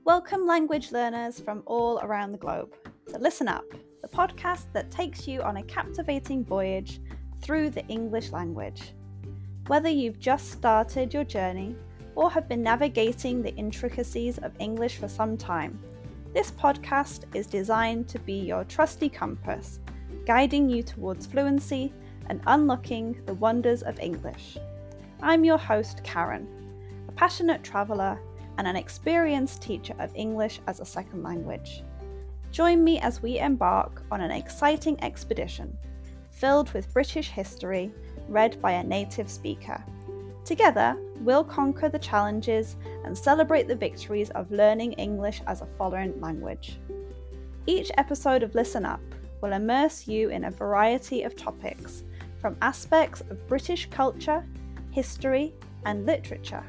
Welcome language learners from all around the globe to Listen Up, the podcast that takes you on a captivating voyage through the English language. Whether you've just started your journey or have been navigating the intricacies of English for some time, this podcast is designed to be your trusty compass, guiding you towards fluency and unlocking the wonders of English. I'm your host, Karen, a passionate traveller and an experienced teacher of English as a second language. Join me as we embark on an exciting expedition filled with British history read by a native speaker. Together, we'll conquer the challenges and celebrate the victories of learning English as a foreign language. Each episode of Listen Up will immerse you in a variety of topics, from aspects of British culture, history, and literature.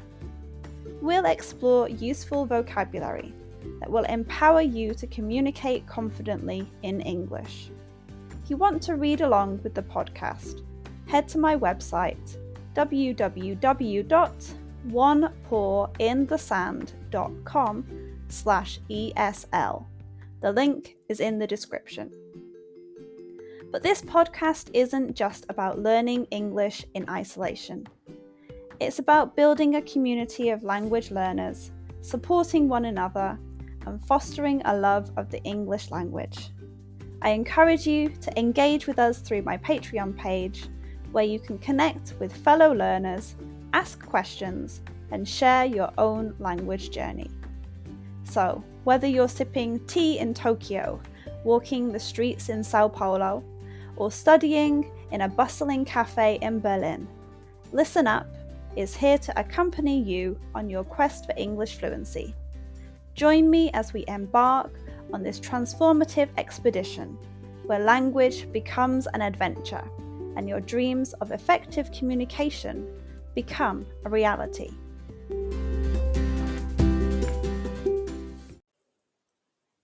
We'll explore useful vocabulary that will empower you to communicate confidently in English. If you want to read along with the podcast, head to my website www.onepawinthesand.com/ESL. The link is in the description. But this podcast isn't just about learning English in isolation. It's about building a community of language learners, supporting one another, and fostering a love of the English language. I encourage you to engage with us through my Patreon page, where you can connect with fellow learners, ask questions, and share your own language journey. So, whether you're sipping tea in Tokyo, walking the streets in Sao Paulo, or studying in a bustling cafe in Berlin, Listen Up is here to accompany you on your quest for English fluency. Join me as we embark on this transformative expedition, where language becomes an adventure and your dreams of effective communication become a reality.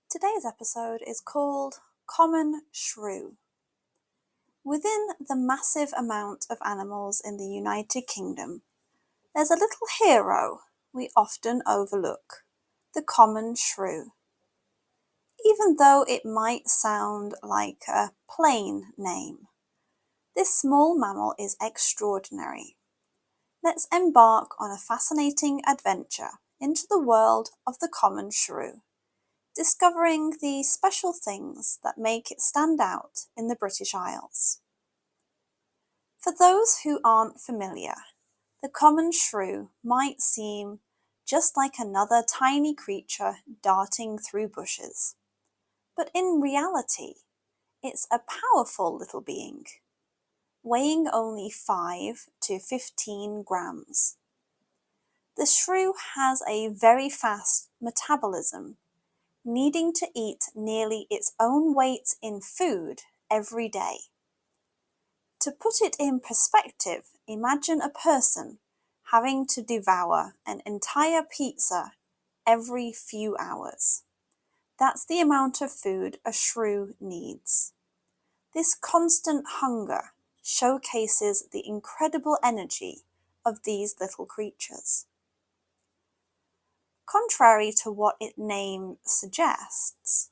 Today's episode is called Common Shrew. Within the massive amount of animals in the United Kingdom, there's a little hero we often overlook, the common shrew. Even though it might sound like a plain name, this small mammal is extraordinary. Let's embark on a fascinating adventure into the world of the common shrew, discovering the special things that make it stand out in the British Isles. For those who aren't familiar, the common shrew might seem just like another tiny creature darting through bushes. But in reality, it's a powerful little being, weighing only 5 to 15 grams. The shrew has a very fast metabolism, needing to eat nearly its own weight in food every day. To put it in perspective, imagine a person having to devour an entire pizza every few hours. That's the amount of food a shrew needs. This constant hunger showcases the incredible energy of these little creatures. Contrary to what its name suggests,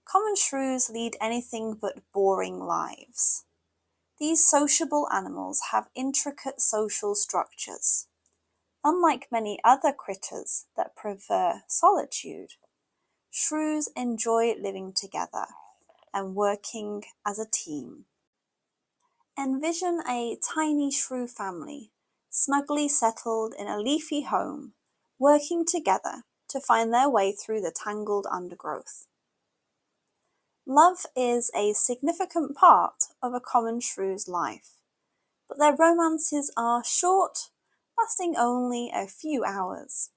common shrews lead anything but boring lives. These sociable animals have intricate social structures. Unlike many other critters that prefer solitude, shrews enjoy living together and working as a team. Envision a tiny shrew family, snugly settled in a leafy home, working together to find their way through the tangled undergrowth. Love is a significant part of a common shrew's life, but their romances are short, lasting only a few hours.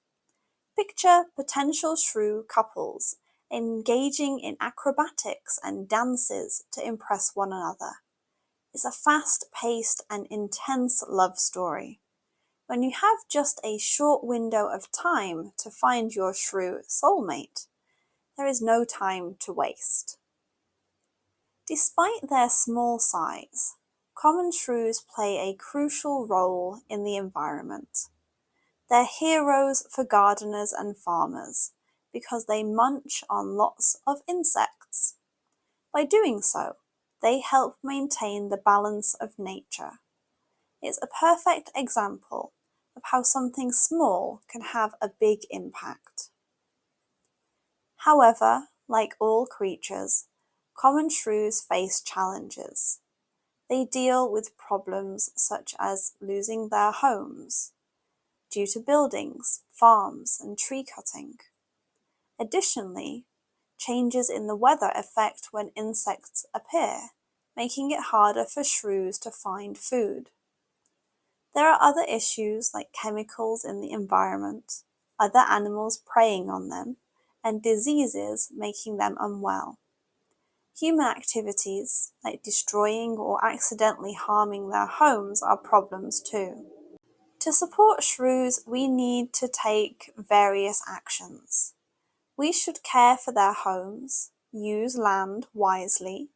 Picture potential shrew couples engaging in acrobatics and dances to impress one another. It's a fast-paced and intense love story. When you have just a short window of time to find your shrew soulmate, there is no time to waste. Despite their small size, common shrews play a crucial role in the environment. They're heroes for gardeners and farmers, because they munch on lots of insects. By doing so, they help maintain the balance of nature. It's a perfect example of how something small can have a big impact. However, like all creatures, common shrews face challenges. They deal with problems such as losing their homes due to buildings, farms, and tree cutting. Additionally, changes in the weather affect when insects appear, making it harder for shrews to find food. There are other issues like chemicals in the environment, other animals preying on them, and diseases making them unwell. Human activities, like destroying or accidentally harming their homes, are problems too. To support shrews, we need to take various actions. We should care for their homes, use land wisely,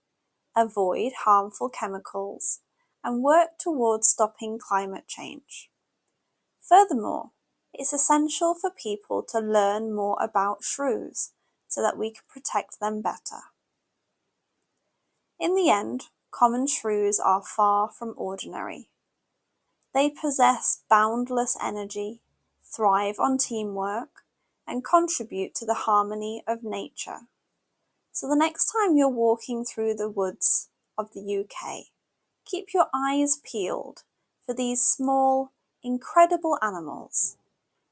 avoid harmful chemicals, and work towards stopping climate change. Furthermore, it's essential for people to learn more about shrews so that we can protect them better. In the end, common shrews are far from ordinary. They possess boundless energy, thrive on teamwork, and contribute to the harmony of nature. So the next time you're walking through the woods of the UK, keep your eyes peeled for these small, incredible animals.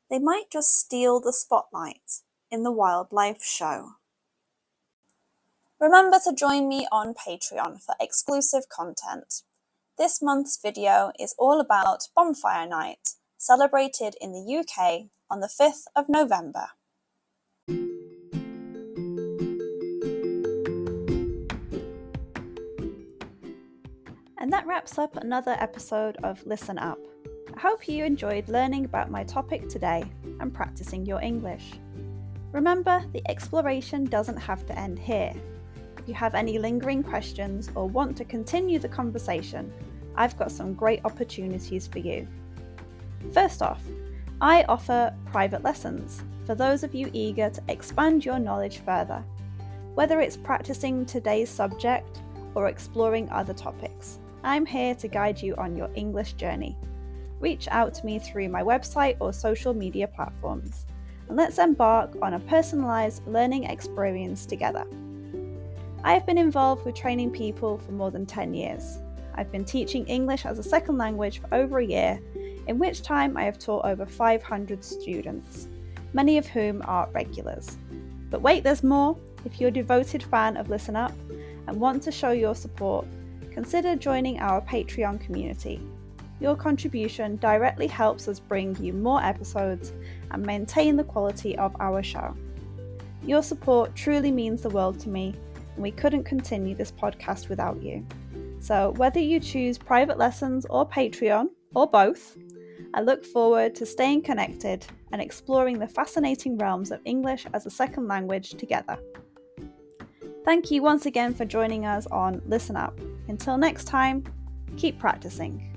They might just steal the spotlight in the wildlife show. Remember to join me on Patreon for exclusive content. This month's video is all about Bonfire Night, celebrated in the UK on the 5th of November. And that wraps up another episode of Listen Up. I hope you enjoyed learning about my topic today and practicing your English. Remember, the exploration doesn't have to end here. If you have any lingering questions or want to continue the conversation, I've got some great opportunities for you. First off, I offer private lessons for those of you eager to expand your knowledge further, whether it's practicing today's subject or exploring other topics. I'm here to guide you on your English journey. Reach out to me through my website or social media platforms, and let's embark on a personalised learning experience together. I have been involved with training people for more than 10 years. I've been teaching English as a second language for over a year, in which time I have taught over 500 students, many of whom are regulars. But wait, there's more. If you're a devoted fan of Listen Up and want to show your support, consider joining our Patreon community. Your contribution directly helps us bring you more episodes and maintain the quality of our show. Your support truly means the world to me, and we couldn't continue this podcast without you. So whether you choose private lessons or Patreon, or both, I look forward to staying connected and exploring the fascinating realms of English as a second language together. Thank you once again for joining us on Listen Up. Until next time, keep practicing.